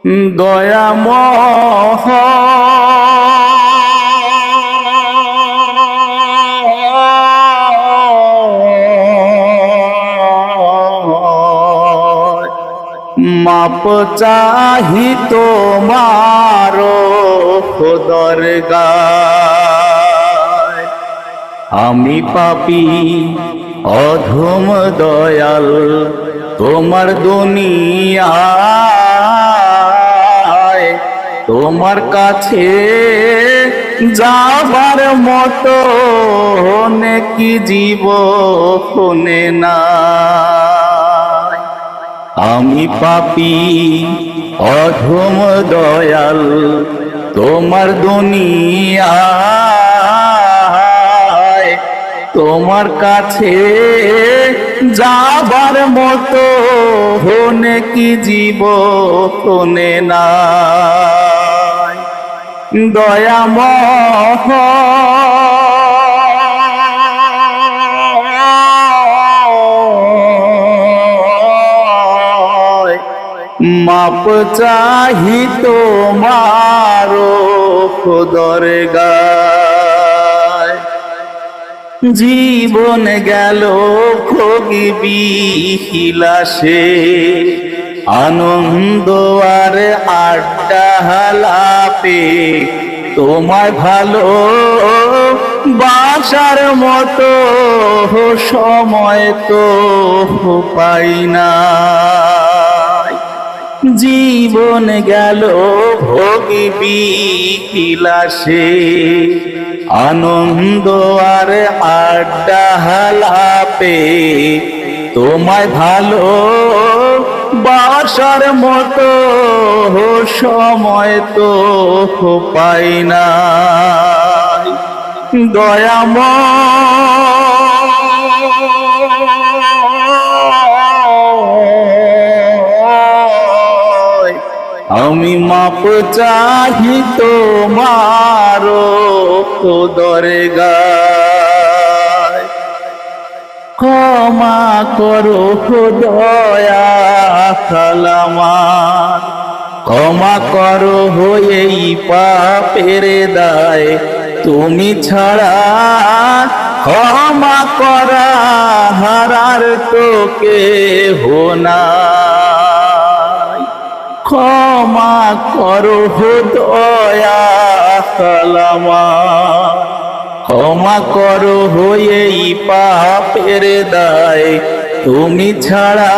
দয়াময় মাপ চাহি তোমার দরগায়। আমি পাপী অধম দয়াল তোমার দুনিয়ায়, তোমার কাছে যাবার মতো নেকি জীবনে নাই। আমি পাপী অধম দয়াল তোমার দুনিয়ায়, তোমার কাছে যাবার মতো নেকি জীবনে নাই। দয়াময় মাপ চাহি তোমার দরগায়। জীবন গেল ভোগী বিলাসে, আনন্দ আর আড্ডা হালাপে, তোমায় ভালো বাসার মতো সময় তো পাই না। জীবন গেল ভোগী বিলাসে, আনন্দ আর আড্ডা হালাপে, তোমায় ভালো বাসার মতো সময় তো পাই না। দয়াময় আমি মাপ চাহি তোমার দরগায়। ক্ষমা করো দয়া কালামার, ক্ষমা করো এই পাপের দায়, তুমি ছাড়া ক্ষমা করা হারার তো কেহ নাই। ক্ষমা করো দয়া কালামার, ক্ষমা করো এই পাপের দায়, তুমি ছাড়া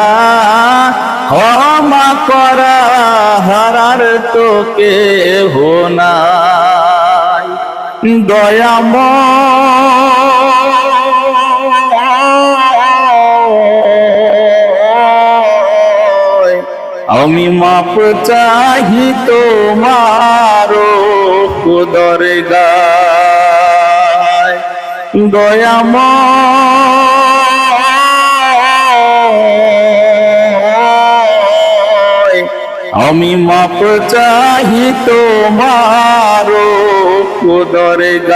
ক্ষমা করা হারার তো কেহ নাই। দয়াময় আমি মাপ চাহি তোমার দরগায়। দয়াময় আমি মাপ চাহি তোমার দরগায়।